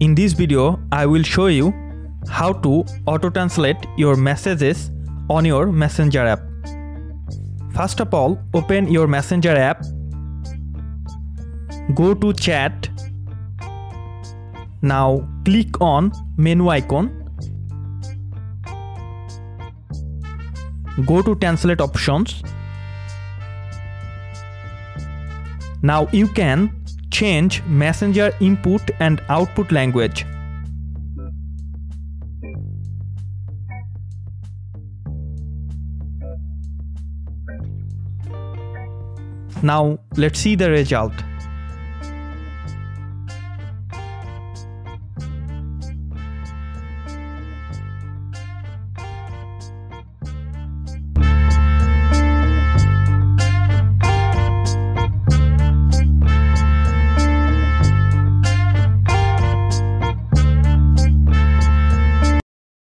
In this video, I will show you how to auto-translate your messages on your Messenger app. First of all, open your Messenger app, go to chat. Now click on menu icon, go to translate options. Now you can change Messenger input and output language. Now let's see the result.